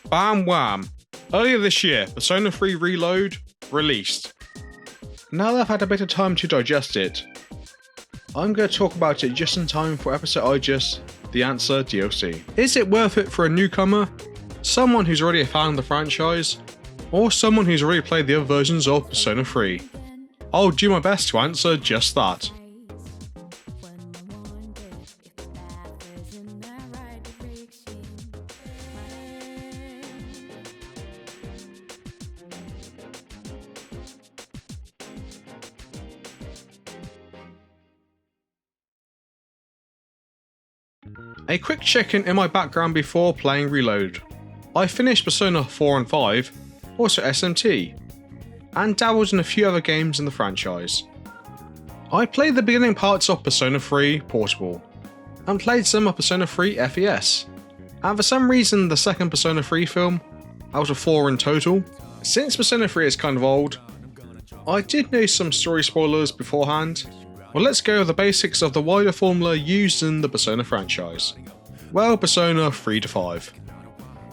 Bam wham! Earlier this year, Persona 3 Reload released. Now that I've had a bit of time to digest it, I'm going to talk about it just in time for episode Aigis The Answer DLC. Is it worth it for a newcomer, someone who's already a fan of the franchise, or someone who's already played the other versions of Persona 3? I'll do my best to answer just that. A quick check-in in my background before playing Reload. I finished Persona 4 and 5, also SMT, and dabbled in a few other games in the franchise. I played the beginning parts of Persona 3 Portable, and played some of Persona 3 FES, and for some reason the second Persona 3 film, out of 4 in total. Since Persona 3 is kind of old, I did know some story spoilers beforehand. Well, let's go over the basics of the wider formula used in the Persona franchise. Well, Persona 3 to 5.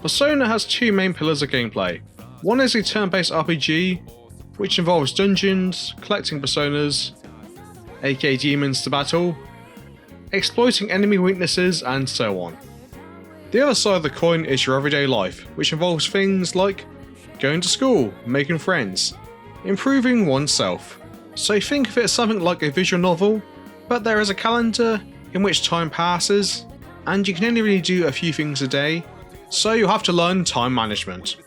Persona has two main pillars of gameplay. One is a turn-based RPG, which involves dungeons, collecting personas, aka demons to battle, exploiting enemy weaknesses, and so on. The other side of the coin is your everyday life, which involves things like going to school, making friends, improving oneself. So think of it as something like a visual novel, but there is a calendar in which time passes, and you can only really do a few things a day, so you have to learn time management.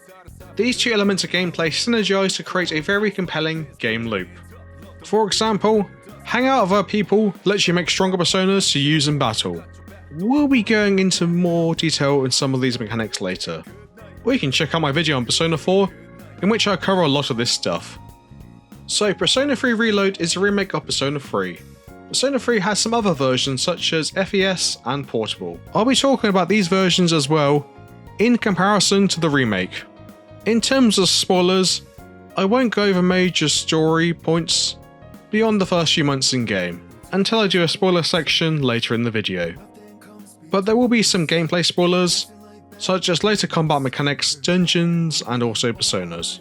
These two elements of gameplay synergize to create a very compelling game loop. For example, hang out with other people lets you make stronger personas to use in battle. We'll be going into more detail in some of these mechanics later. Or you can check out my video on Persona 4, in which I cover a lot of this stuff. So Persona 3 Reload is a remake of Persona 3. Persona 3 has some other versions such as FES and Portable. I'll be talking about these versions as well, in comparison to the remake. In terms of spoilers, I won't go over major story points beyond the first few months in game, until I do a spoiler section later in the video. But there will be some gameplay spoilers, such as later combat mechanics, dungeons, and also personas.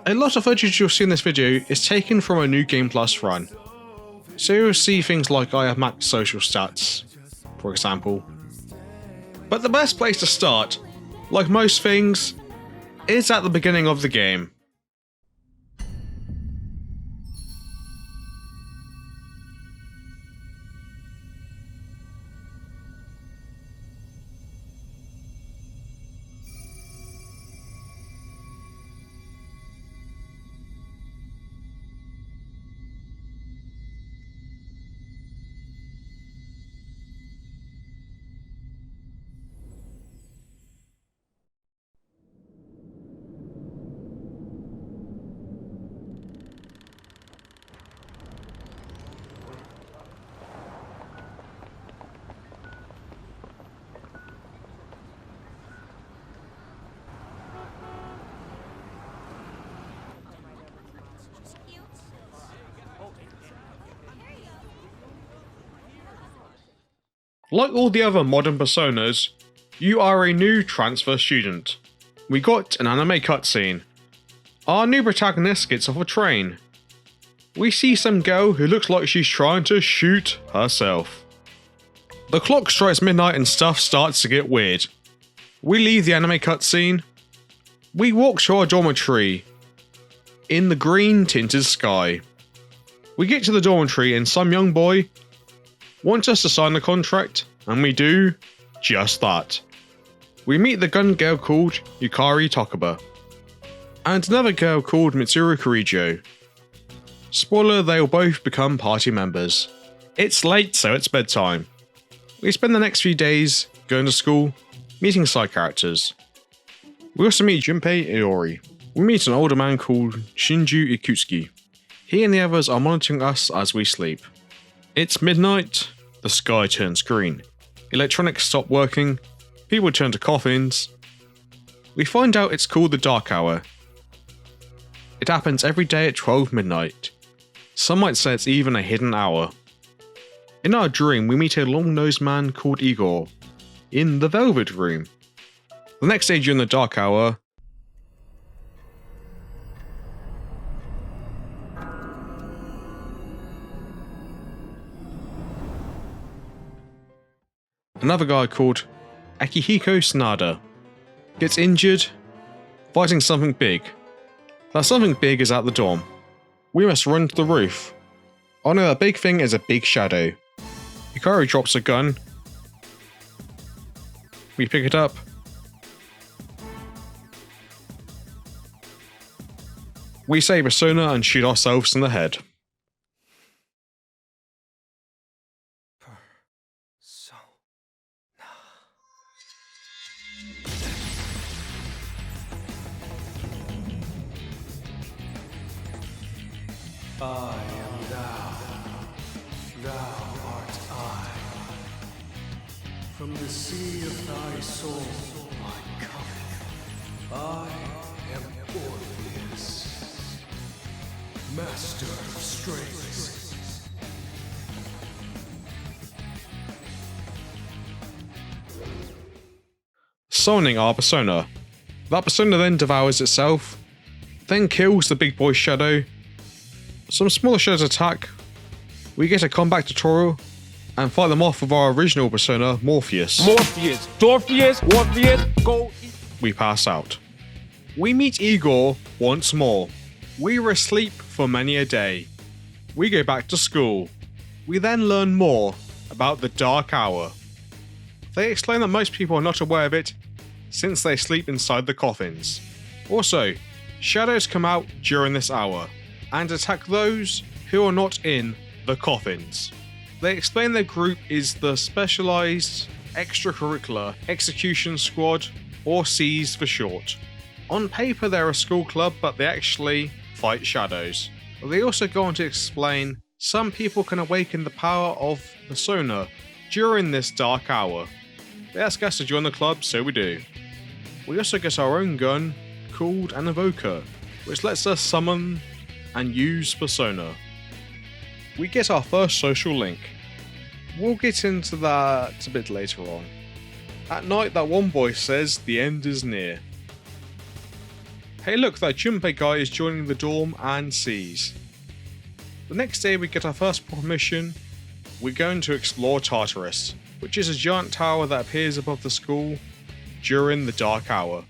A lot of footage you'll see in this video is taken from a New Game Plus run, so you'll see things like I have maxed social stats, for example. But the best place to start, like most things, is at the beginning of the game. Like all the other modern personas, you are a new transfer student. We got an anime cutscene. Our new protagonist gets off a train. We see some girl who looks like she's trying to shoot herself. The clock strikes midnight and stuff starts to get weird. We leave the anime cutscene. We walk to our dormitory in the green tinted sky. We get to the dormitory and some young boy wants us to sign the contract, and we do just that. We meet the gun girl called Yukari Tokuba, and another girl called Mitsuru Kirijo. Spoiler, they'll both become party members. It's late, so it's bedtime. We spend the next few days going to school, meeting side characters. We also meet Junpei Iori. We meet an older man called Shinju Ikutsuki. He and the others are monitoring us as we sleep. It's midnight, the sky turns green. Electronics stop working, people turn to coffins. We find out it's called the Dark Hour. It happens every day at 12 midnight. Some might say it's even a hidden hour. In our dream, we meet a long-nosed man called Igor in the Velvet Room. The next day during the dark hour, another guy called Akihiko Sanada gets injured fighting something big. That something big is at the dorm. We must run to the roof. Oh no, that big thing is a big shadow. Hikaru drops a gun. We pick it up. We say Persona and shoot ourselves in the head. I am thou, thou art I. From the sea of thy soul I come. I am Orpheus, master of strings. Summoning our Persona. That Persona then devours itself, then kills the big boy shadow. Some smaller shadows attack, we get a combat tutorial, and fight them off with our original Persona, Morpheus. Morpheus, Dorpheus, Orpheus, go. We pass out. We meet Igor once more. We were asleep for many a day. We go back to school. We then learn more about the Dark Hour. They explain that most people are not aware of it since they sleep inside the coffins. Also, shadows come out during this hour and attack those who are not in the coffins. They explain their group is the Specialized Extracurricular Execution Squad, or SEAS for short. On paper they're a school club, but they actually fight shadows. They also go on to explain some people can awaken the power of Persona during this dark hour. They ask us to join the club, so we do. We also get our own gun called an Evoker, which lets us summon and use Persona. We get our first social link. We'll get into that a bit later on. At night, that one boy says the end is near. Hey look, that Junpei guy is joining the dorm and sees. The next day we get our first proper mission. We're going to explore Tartarus, which is a giant tower that appears above the school during the dark hour.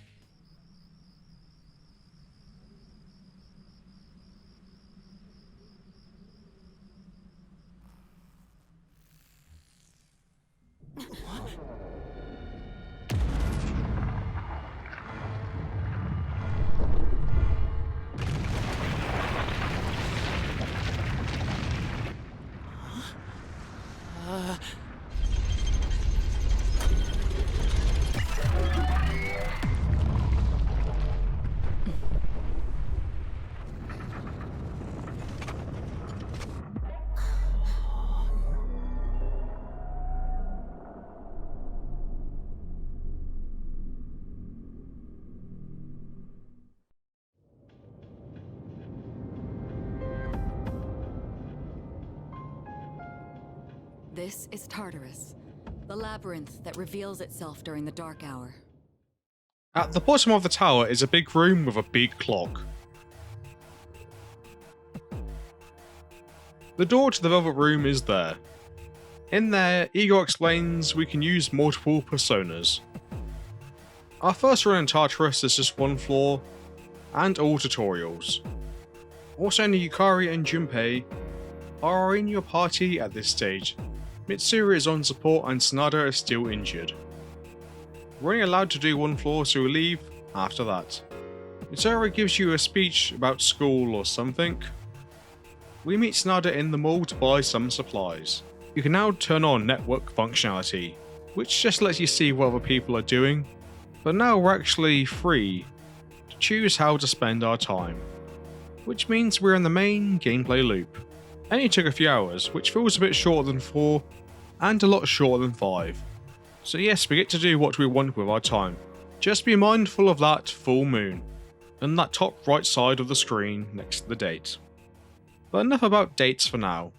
This is Tartarus, the labyrinth that reveals itself during the dark hour. At the bottom of the tower is a big room with a big clock. The door to the Velvet Room is there. In there, Igor explains we can use multiple personas. Our first run in Tartarus is just one floor, and all tutorials. Also, Yukari and Junpei are in your party at this stage. Mitsuru is on support and Sanada is still injured. We're only allowed to do one floor, so we leave after that. Mitsuru gives you a speech about school or something. We meet Sanada in the mall to buy some supplies. You can now turn on network functionality, which just lets you see what other people are doing, but now we're actually free to choose how to spend our time, which means we're in the main gameplay loop. Only took a few hours, which feels a bit shorter than 4 and a lot shorter than 5. So yes, we get to do what we want with our time. Just be mindful of that full moon, and that top right side of the screen next to the date. But enough about dates for now.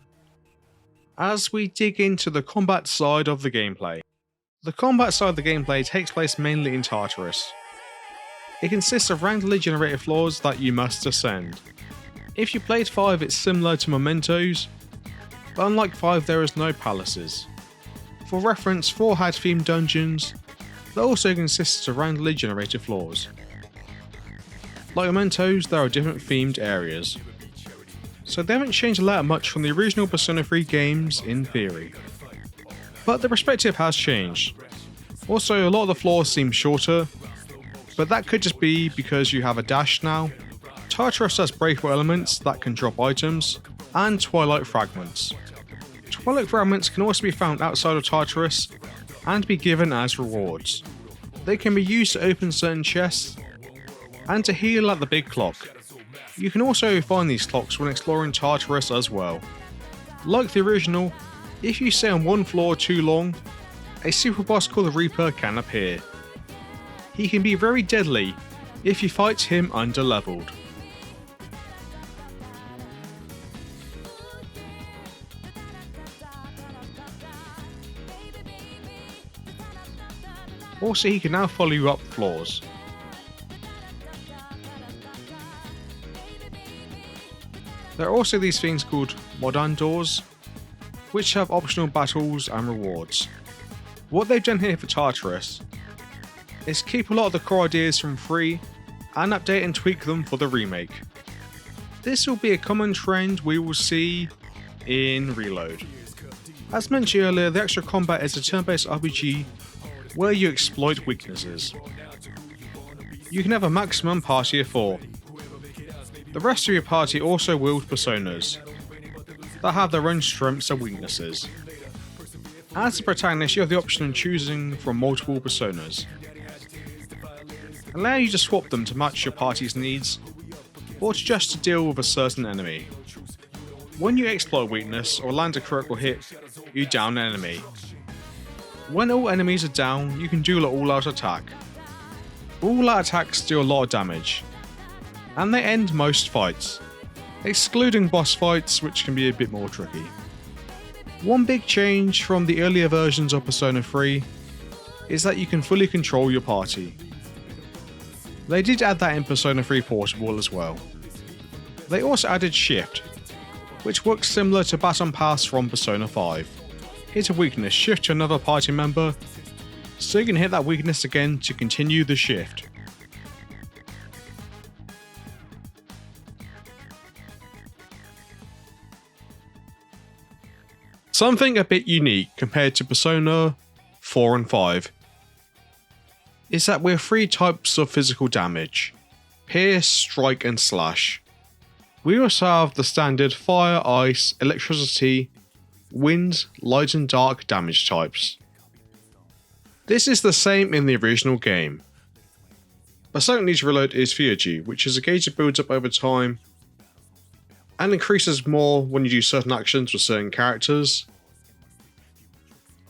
As we dig into the combat side of the gameplay. The combat side of the gameplay takes place mainly in Tartarus. It consists of randomly generated floors that you must ascend. If you played 5, it's similar to Mementos, but unlike 5 there is no palaces. For reference, 4 had themed dungeons that also consisted of randomly generated floors. Like Mementos, there are different themed areas, so they haven't changed that much from the original Persona 3 games in theory. But the perspective has changed. Also, a lot of the floors seem shorter, but that could just be because you have a dash now. Tartarus has breakable elements that can drop items, and Twilight Fragments. Twilight Fragments can also be found outside of Tartarus and be given as rewards. They can be used to open certain chests and to heal at the big clock. You can also find these clocks when exploring Tartarus as well. Like the original, if you stay on one floor too long, a super boss called the Reaper can appear. He can be very deadly if you fight him underleveled. Also, he can now follow you up floors. There are also these things called Modern Doors, which have optional battles and rewards. What they've done here for Tartarus is keep a lot of the core ideas from 3 and update and tweak them for the remake. This will be a common trend we will see in Reload. As mentioned earlier, the Extra Combat is a turn-based RPG where you exploit weaknesses. You can have a maximum party of 4. The rest of your party also wield personas that have their own strengths and weaknesses. As a protagonist, you have the option of choosing from multiple personas, allow you to swap them to match your party's needs, or just to deal with a certain enemy. When you exploit a weakness or land a critical hit, you down an enemy. When all enemies are down, you can do an all-out attack. All-out attacks do a lot of damage, and they end most fights, excluding boss fights, which can be a bit more tricky. One big change from the earlier versions of Persona 3 is that you can fully control your party. They did add that in Persona 3 Portable as well. They also added Shift, which works similar to Baton Pass from Persona 5. Hit a weakness, shift to another party member, so you can hit that weakness again to continue the shift. Something a bit unique compared to Persona 4 and 5 is that we have 3 types of physical damage: pierce, strike and slash. We also have the standard fire, ice, electricity, wind, light and dark damage types. This is the same in the original game. Persona Needs Reload is Theurgy, which is a gauge that builds up over time and increases more when you do certain actions with certain characters.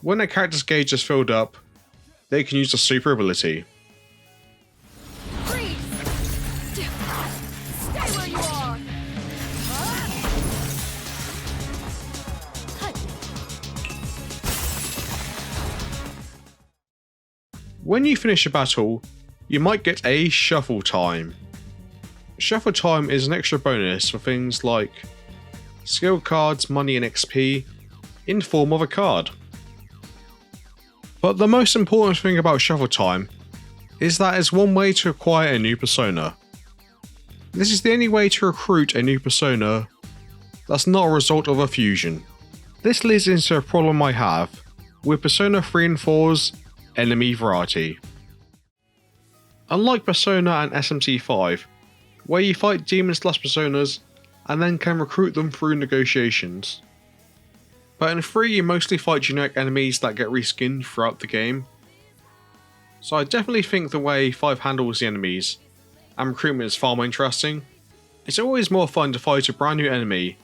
When a character's gauge is filled up, they can use a super ability. Freeze! Stay where you are! When you finish a battle, you might get a shuffle time. Shuffle time is an extra bonus for things like skill cards, money and XP in form of a card. But the most important thing about shuffle time is that it's one way to acquire a new persona. This is the only way to recruit a new persona that's not a result of a fusion. This leads into a problem I have with Persona 3 and 4's enemy variety. Unlike Persona and SMT5, where you fight demon/personas and then can recruit them through negotiations. But in 3 you mostly fight generic enemies that get reskinned throughout the game. So I definitely think the way 5 handles the enemies and recruitment is far more interesting. It's always more fun to fight a brand new enemy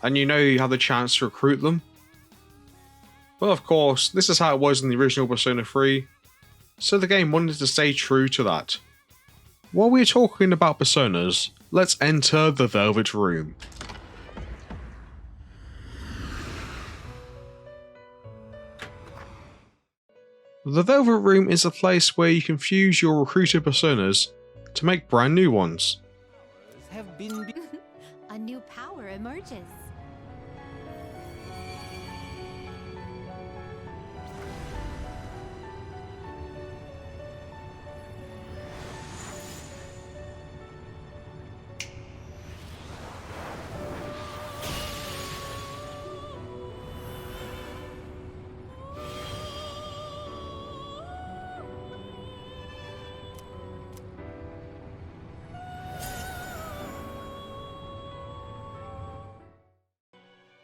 and you know you have the chance to recruit them. But of course, this is how it was in the original Persona 3, so the game wanted to stay true to that. While we're talking about personas, let's enter the Velvet Room. The Velvet Room is a place where you can fuse your recruited personas to make brand new ones. A new power emerges.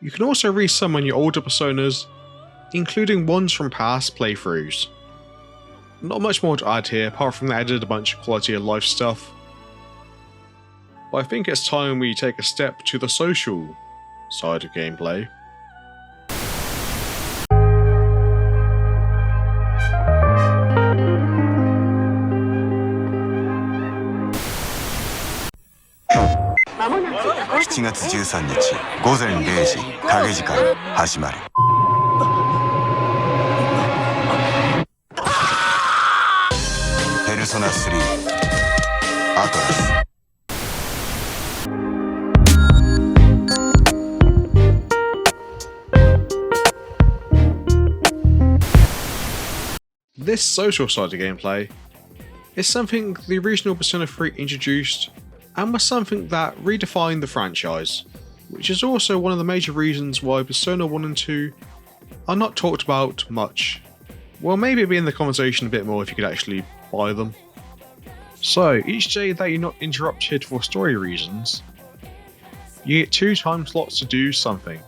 You can also resummon your older personas, including ones from past playthroughs. Not much more to add here apart from they added a bunch of quality of life stuff. But I think it's time we take a step to the social side of gameplay.7月13日午前0時影時間始まる。ペルソナ3アトラス。This social side of gameplay is something the original Persona 3 introduced and was something that redefined the franchise, which is also one of the major reasons why Persona 1 and 2 are not talked about much. Well, maybe it'd be in the conversation a bit more if you could actually buy them. So, each day that you're not interrupted for story reasons, you get 2 time slots to do something,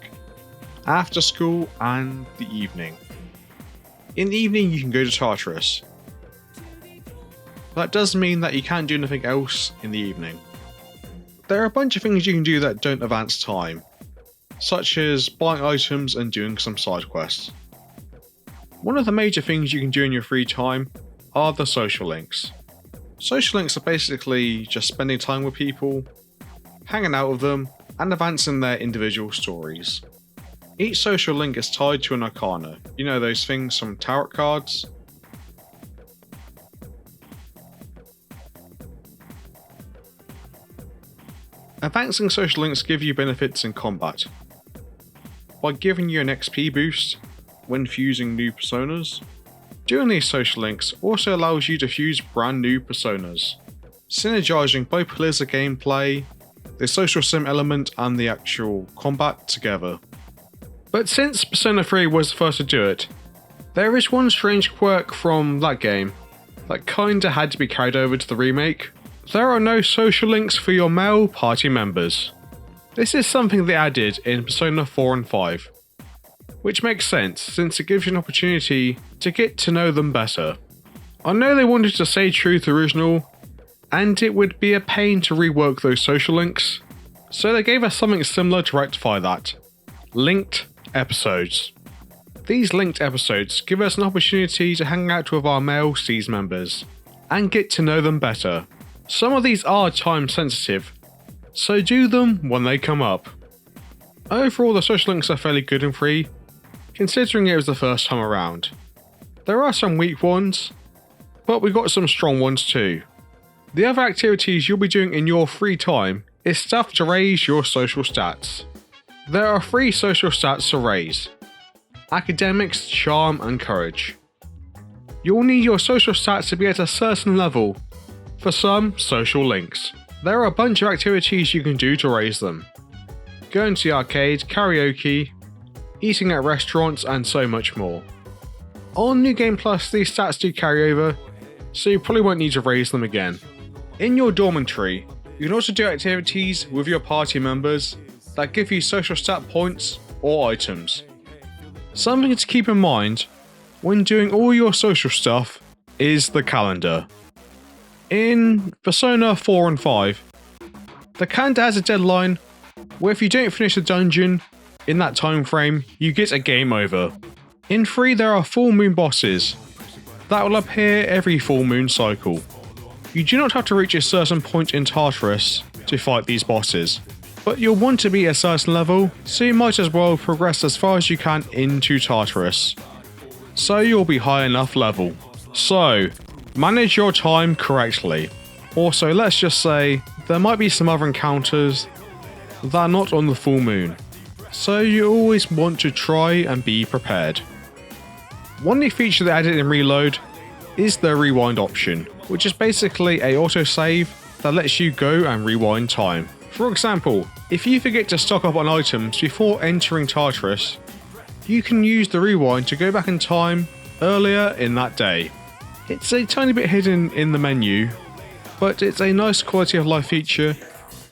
after school and the evening. In the evening you can go to Tartarus. That does mean that you can't do anything else in the evening. There are a bunch of things you can do that don't advance time, such as buying items and doing some side quests. One of the major things you can do in your free time are the social links. Social links are basically just spending time with people, hanging out with them, and advancing their individual stories. Each social link is tied to an arcana, you know those things from tarot cards? Advancing social links give you benefits in combat, by giving you an XP boost when fusing new personas. Doing these social links also allows you to fuse brand new personas, synergizing both pillars of gameplay, the social sim element and the actual combat together. But since Persona 3 was the first to do it, there is one strange quirk from that game that kinda had to be carried over to the remake. There are no social links for your male party members. This is something they added in Persona 4 and 5, which makes sense since it gives you an opportunity to get to know them better. I know they wanted to stay true to the original, and it would be a pain to rework those social links, so they gave us something similar to rectify that: linked episodes. These linked episodes give us an opportunity to hang out with our male SEAS members and get to know them better. Some of these are time sensitive, so do them when they come up. Overall, the social links are fairly good and free, considering it was the first time around. There are some weak ones, but we got some strong ones too. The other activities you'll be doing in your free time is stuff to raise your social stats. There are 3 social stats to raise: academics, charm and courage. You'll need your social stats to be at a certain level for some social links. There are a bunch of activities you can do to raise them: going to the arcade, karaoke, eating at restaurants and so much more. On New Game Plus these stats do carry over, so you probably won't need to raise them again. In your dormitory, you can also do activities with your party members that give you social stat points or items. Something to keep in mind when doing all your social stuff is the calendar. In Persona 4 and 5, the calendar has a deadline where if you don't finish the dungeon in that time frame, you get a game over. In 3 there are full moon bosses that will appear every full moon cycle. You do not have to reach a certain point in Tartarus to fight these bosses, but you'll want to be at a certain level, so you might as well progress as far as you can into Tartarus. so you'll be high enough level. So, manage your time correctly. Also, let's just say, there might be some other encounters that are not on the full moon, so you always want to try and be prepared. One new feature they added in Reload is the rewind option, which is basically a autosave that lets you go and rewind time. For example, if you forget to stock up on items before entering Tartarus, you can use the rewind to go back in time earlier in that day. It's a tiny bit hidden in the menu, but it's a nice quality of life feature,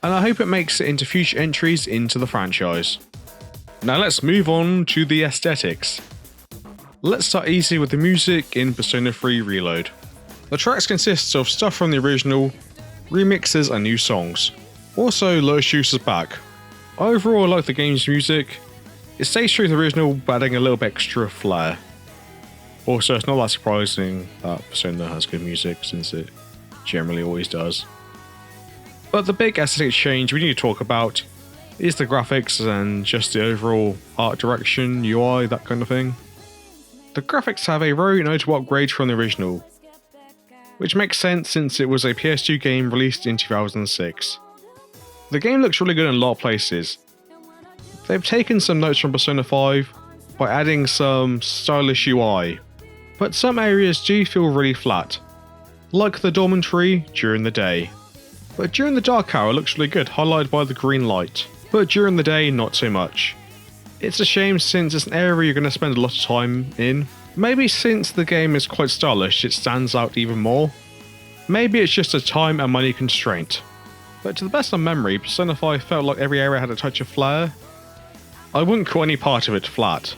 and I hope it makes it into future entries into the franchise. Now let's move on to the aesthetics. Let's start easy with the music in Persona 3 Reload. The tracks consist of stuff from the original, remixes and new songs. Also, Lotus Juice is back. Overall, I like the game's music. It stays true to the original, but adding a little bit extra flair. Also, it's not that surprising that Persona has good music, since it generally always does. But the big aesthetic change we need to talk about is the graphics and just the overall art direction, UI, that kind of thing. The graphics have a very notable upgrade from the original, which makes sense since it was a PS2 game released in 2006. The game looks really good in a lot of places. They've taken some notes from Persona 5 by adding some stylish UI, but some areas do feel really flat, like the dormitory during the day. But during the dark hour it looks really good, highlighted by the green light, but during the day not so much. It's a shame since it's an area you're going to spend a lot of time in. Maybe since the game is quite stylish it stands out even more. Maybe it's just a time and money constraint. But to the best of memory, Persona 5 felt like every area had a touch of flair. I wouldn't call any part of it flat,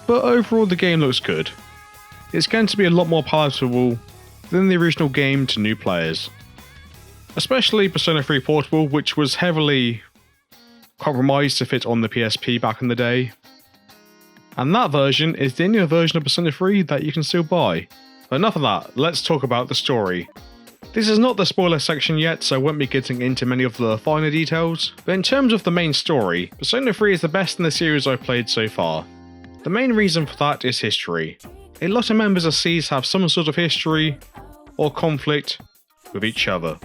but overall the game looks good. It's going to be a lot more palatable than the original game to new players. Especially Persona 3 Portable, which was heavily compromised to fit on the PSP back in the day. And that version is the only version of Persona 3 that you can still buy. But enough of that, let's talk about the story. This is not the spoiler section yet, so I won't be getting into many of the finer details, but in terms of the main story, Persona 3 is the best in the series I've played so far. The main reason for that is history. A lot of members of SEES have some sort of history or conflict with each other.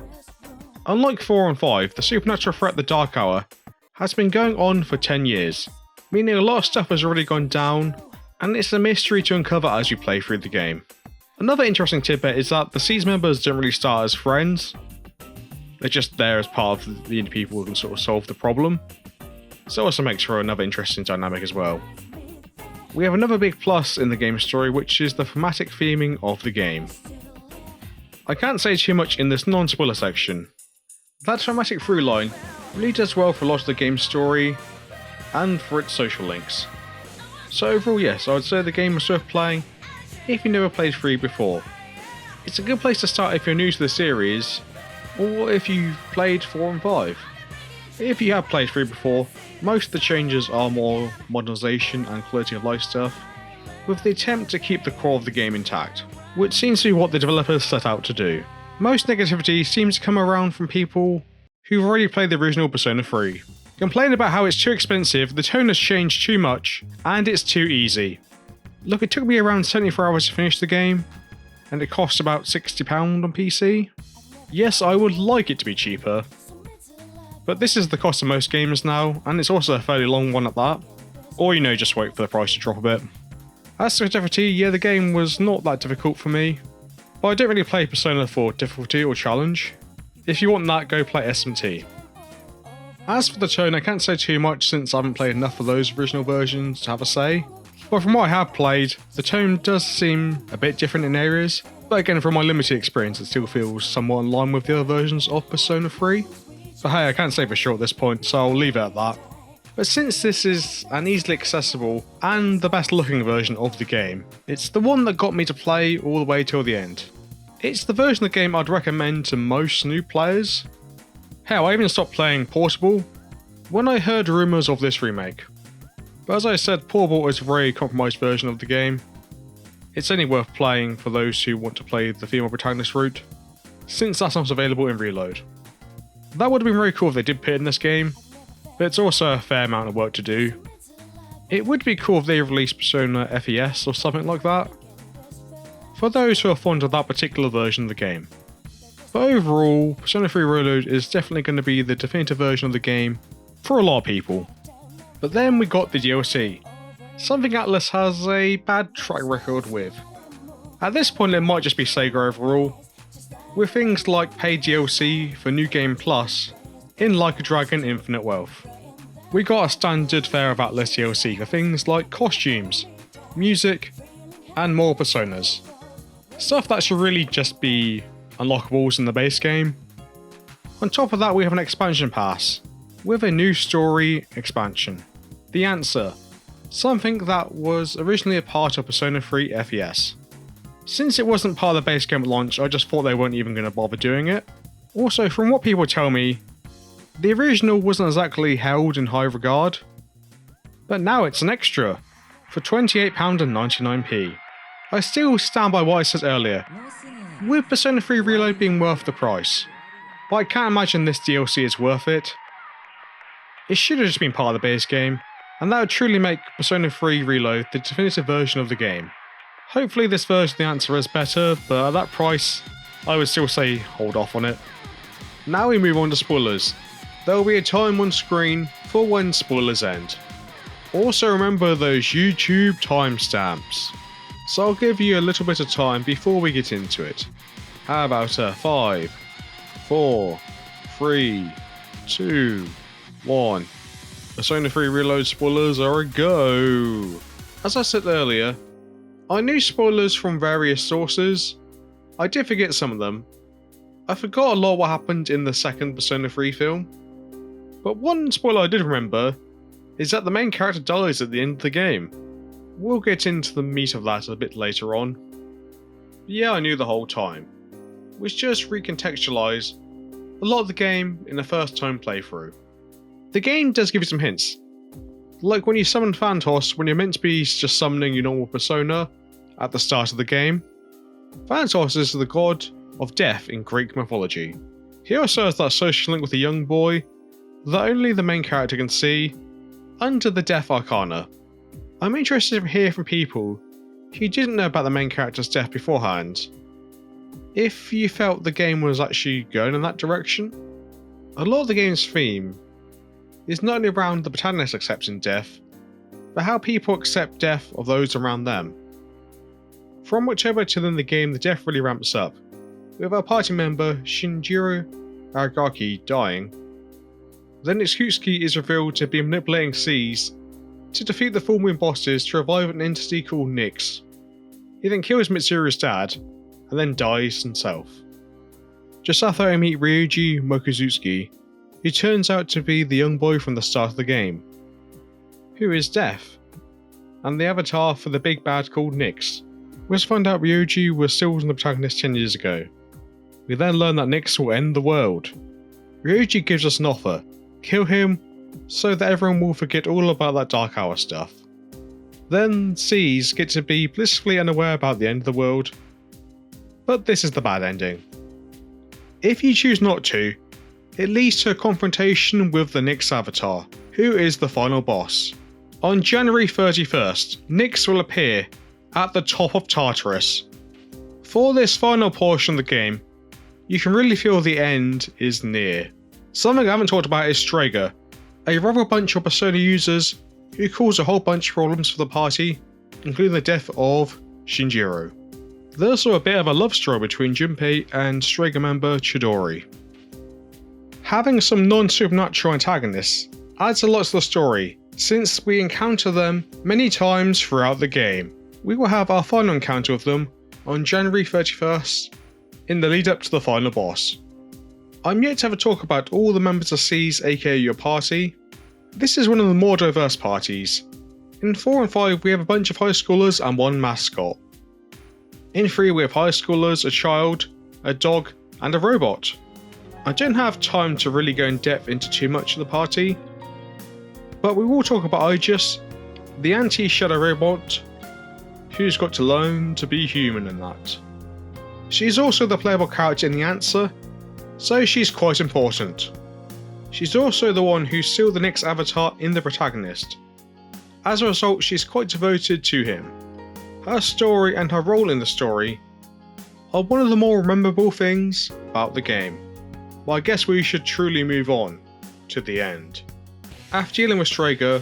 Unlike 4 and 5, the supernatural threat The Dark Hour has been going on for 10 years, meaning a lot of stuff has already gone down, and it's a mystery to uncover as you play through the game. Another interesting tidbit is that the SEES members don't really start as friends, they're just there as part of the people who can sort of solve the problem. So it also makes for another interesting dynamic as well. We have another big plus in the game's story, which is the thematic theming of the game. I can't say too much in this non-spoiler section. That thematic through line really does well for a lot of the game's story and for its social links. So overall, yes, I would say the game is worth playing if you never played 3 before. It's a good place to start if you're new to the series, or if you've played 4 and 5. If you have played 3 before, most of the changes are more modernisation and quality of life stuff, with the attempt to keep the core of the game intact, which seems to be what the developers set out to do. Most negativity seems to come around from people who've already played the original Persona 3. Complain about how it's too expensive, the tone has changed too much, and it's too easy. Look, it took me around 74 hours to finish the game, and it costs about £60 on PC. Yes, I would like it to be cheaper, but this is the cost of most games now, and it's also a fairly long one at that. Or, just wait for the price to drop a bit. As for difficulty, yeah, the game was not that difficult for me, but I don't really play Persona for difficulty or challenge. If you want that, go play SMT. As for the tone, I can't say too much since I haven't played enough of those original versions to have a say, but from what I have played, the tone does seem a bit different in areas, but again from my limited experience it still feels somewhat in line with the other versions of Persona 3. But hey, I can't say for sure at this point, so I'll leave it at that. But since this is an easily accessible and the best looking version of the game, it's the one that got me to play all the way till the end. It's the version of the game I'd recommend to most new players. Hell, I even stopped playing Portable when I heard rumours of this remake. But as I said, Portable is a very compromised version of the game. It's only worth playing for those who want to play the female protagonist route, since that's not available in Reload. That would have been very cool if they did put it in this game, but it's also a fair amount of work to do. It would be cool if they released Persona FES or something like that, for those who are fond of that particular version of the game. But overall, Persona 3 Reload is definitely going to be the definitive version of the game for a lot of people. But then we got the DLC, something Atlus has a bad track record with. At this point it might just be Sega overall, with things like paid DLC for New Game Plus in Like a Dragon Infinite Wealth. We got a standard fare of Atlus DLC for things like costumes, music, and more personas. Stuff that should really just be unlockables in the base game. On top of that, we have an expansion pass with a new story expansion, The Answer, something that was originally a part of Persona 3 FES. Since it wasn't part of the base game at launch, I just thought they weren't even going to bother doing it. Also, from what people tell me, the original wasn't exactly held in high regard, but now it's an extra for £28.99. I still stand by what I said earlier, with Persona 3 Reload being worth the price, but I can't imagine this DLC is worth it. It should have just been part of the base game, and that would truly make Persona 3 Reload the definitive version of the game. Hopefully this version of The Answer is better, but at that price, I would still say hold off on it. Now we move on to spoilers. There will be a time on screen for when spoilers end. Also remember those YouTube timestamps. So I'll give you a little bit of time before we get into it. How about a 5, 4, 3, 2, 1. Persona 3 Reload spoilers are a go. As I said earlier, I knew spoilers from various sources. I did forget some of them. I forgot a lot of what happened in the second Persona 3 film. But one spoiler I did remember is that the main character dies at the end of the game. We'll get into the meat of that a bit later on. But yeah, I knew the whole time, which just recontextualised a lot of the game in a first time playthrough. The game does give you some hints, like when you summon Phantos when you're meant to be just summoning your normal persona at the start of the game. Phantos is the god of death in Greek mythology. He also has that social link with a young boy that only the main character can see under the Death Arcana. I'm interested to hear from people who didn't know about the main character's death beforehand, if you felt the game was actually going in that direction. A lot of the game's theme is not only around the protagonist accepting death, but how people accept death of those around them. From October till in the game, the death really ramps up, with our party member Shinjiro Aragaki dying. Then Itsuki is revealed to be manipulating seas to defeat the full moon bosses to revive an entity called Nyx. He then kills Mitsuru's dad, and then dies himself. Just after I meet Ryuji Mokuzuki, who turns out to be the young boy from the start of the game, who is deaf, and the avatar for the big bad called Nyx. We just find out Ryuji was still the protagonist 10 years ago. We then learn that Nyx will end the world. Ryuji gives us an offer: kill him so that everyone will forget all about that Dark Hour stuff. Then Seas get to be blissfully unaware about the end of the world. But this is the bad ending. If you choose not to, it leads to a confrontation with the Nyx avatar, who is the final boss. On January 31st, Nyx will appear at the top of Tartarus. For this final portion of the game, you can really feel the end is near. Something I haven't talked about is Strager, a rival bunch of Persona users who cause a whole bunch of problems for the party, including the death of Shinjiro. There's also a bit of a love story between Junpei and Strager member Chidori. Having some non-supernatural antagonists adds a lot to the story, since we encounter them many times throughout the game. We will have our final encounter with them on January 31st, in the lead up to the final boss. I'm yet to have a talk about all the members of C's aka your party. This is one of the more diverse parties. In 4 and 5 we have a bunch of high schoolers and one mascot. In 3 we have high schoolers, a child, a dog, and a robot. I don't have time to really go in depth into too much of the party, but we will talk about Aigis, the anti-shadow robot, who's got to learn to be human in that. She's also the playable character in The Answer, so she's quite important. She's also the one who sealed the Nyx avatar in the protagonist. As a result, she's quite devoted to him. Her story and her role in the story are one of the more memorable things about the game. But I guess we should truly move on to the end. After dealing with Strager,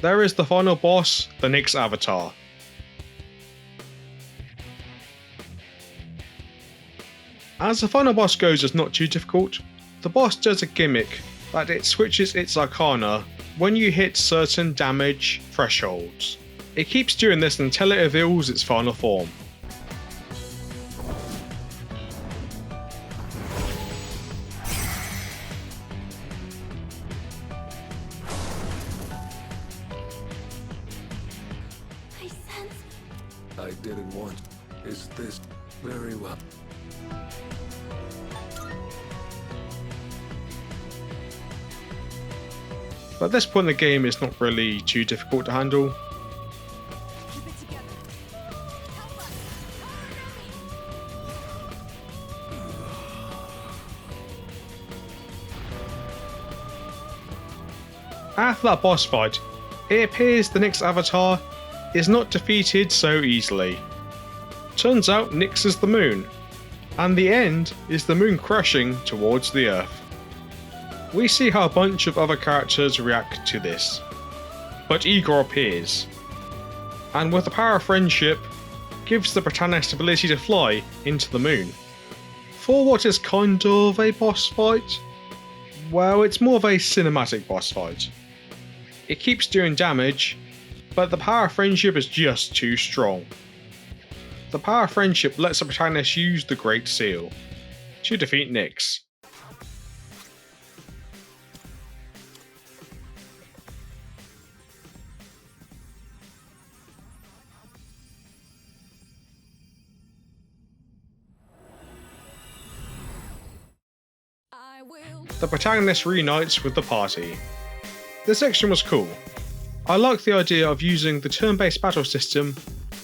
there is the final boss, the Nyx Avatar. As the final boss goes, it's not too difficult. The boss does a gimmick that it switches its arcana when you hit certain damage thresholds. It keeps doing this until it reveals its final form. I sense I didn't want. Is this very well? But at this point the game is not really too difficult to handle. keep it together. Help us. After that boss fight, it appears the Nyx Avatar is not defeated so easily. Turns out Nyx is the moon, and the end is the moon crashing towards the Earth. We see how a bunch of other characters react to this, but Igor appears, and with the power of friendship, gives the protagonist the ability to fly into the moon. For what is kind of a boss fight, well, it's more of a cinematic boss fight. It keeps doing damage, but the power of friendship is just too strong. The power of friendship lets the protagonist use the Great Seal to defeat Nyx. I will. The protagonist reunites with the party. This section was cool. I like the idea of using the turn-based battle system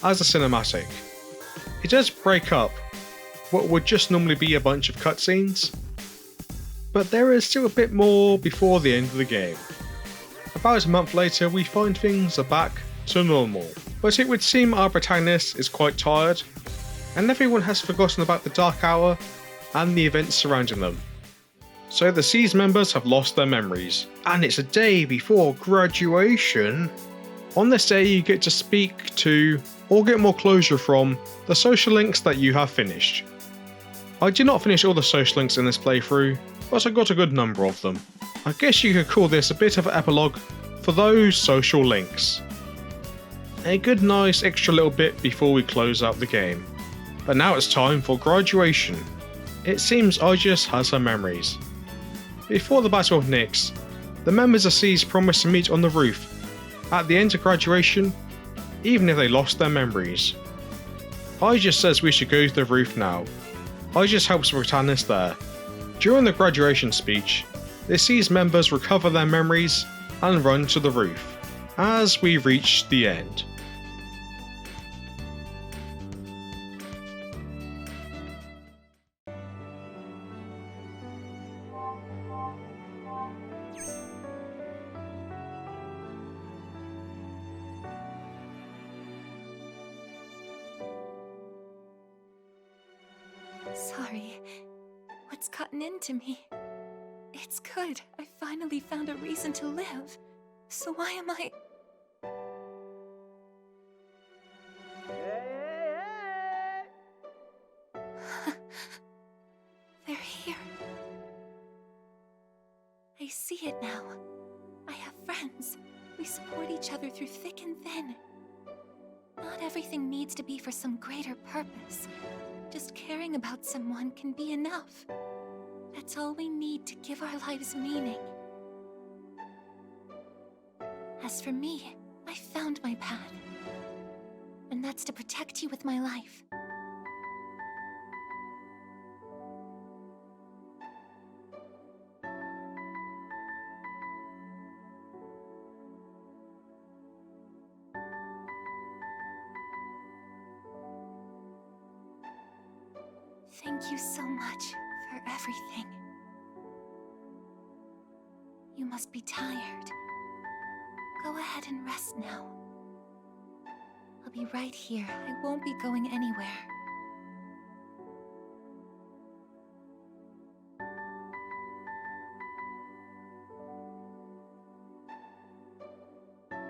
as a cinematic. It does break up what would just normally be a bunch of cutscenes, but there is still a bit more before the end of the game. About a month later we find things are back to normal, but it would seem our protagonist is quite tired, and everyone has forgotten about the Dark Hour and the events surrounding them. So the Siege members have lost their memories, and it's a day before graduation. On this day you get to speak to, or get more closure from, the social links that you have finished. I did not finish all the social links in this playthrough, but I got a good number of them. I guess you could call this a bit of an epilogue for those social links. A good nice extra little bit before we close out the game. But now it's time for graduation. It seems Aigis has her memories. Before the Battle of Nyx, the members of Siege promised to meet on the roof at the end of graduation, even if they lost their memories. Aigis says we should go to the roof now. Aigis helps the protagonist there. During the graduation speech, the Siege members recover their memories and run to the roof, as we reach the end. Sorry. What's gotten into me? It's good. I finally found a reason to live. So why am I... They're here. I see it now. I have friends. We support each other through thick and thin. Not everything needs to be for some greater purpose. Just caring about someone can be enough. That's all we need to give our lives meaning. As for me, I found my path. And that's to protect you with my life. Thank you so much for everything. You must be tired. Go ahead and rest now. I'll be right here. I won't be going anywhere.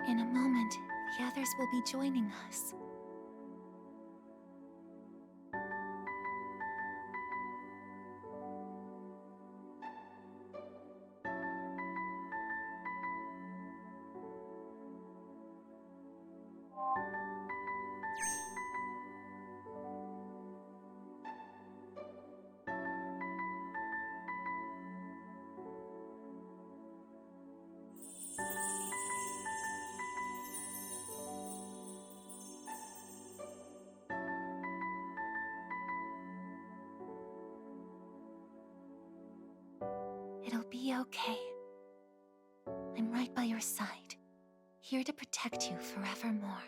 In a moment, the others will be joining us. It'll be okay. I'm right by your side, here to protect you forevermore.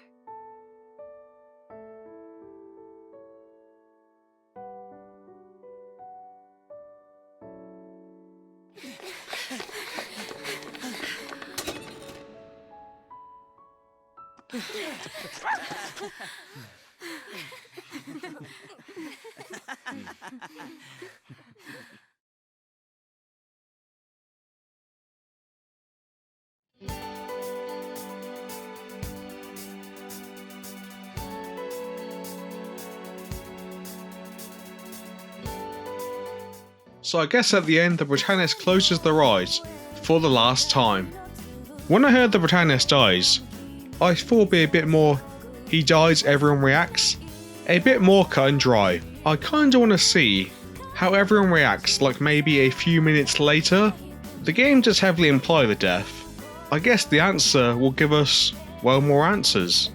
So I guess at the end the protagonist closes their eyes for the last time. When I heard the protagonist dies, I thought it'd be a bit more he dies, everyone reacts, a bit more cut and dry. I kinda wanna see how everyone reacts, like maybe a few minutes later. The game does heavily imply the death. I guess the answer will give us, well, more answers.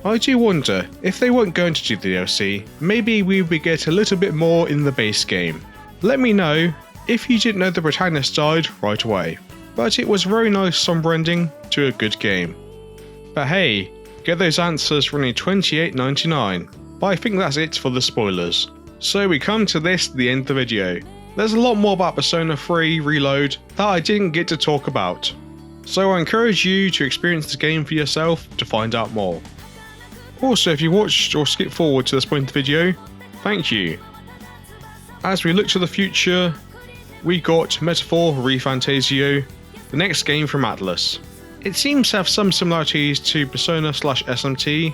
I do wonder, if they weren't going to do the DLC, maybe we would get a little bit more in the base game. Let me know if you didn't know the protagonist died right away, but it was a very nice somber ending to a good game. But hey, get those answers for only $28.99, but I think that's it for the spoilers. So we come to the end of the video. There's a lot more about Persona 3 Reload that I didn't get to talk about, so I encourage you to experience the game for yourself to find out more. Also, if you watched or skipped forward to this point of the video, thank you. As we look to the future, we got Metaphor ReFantasio, the next game from Atlus. It seems to have some similarities to Persona/SMT,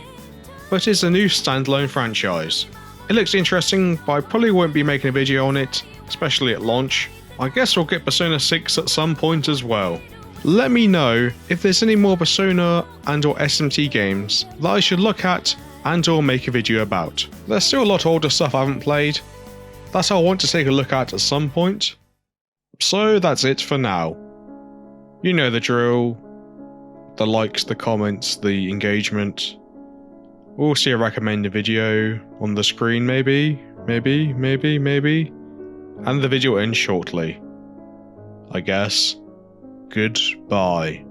but is a new standalone franchise. It looks interesting, but I probably won't be making a video on it, especially at launch. I guess we'll get Persona 6 at some point as well. Let me know if there's any more Persona and or SMT games that I should look at and or make a video about. There's still a lot of older stuff I haven't played that I want to take a look at some point. So that's it for now. You know the drill. The likes, the comments, the engagement. We'll see a recommended video on the screen maybe. And the video ends shortly. I guess. Goodbye.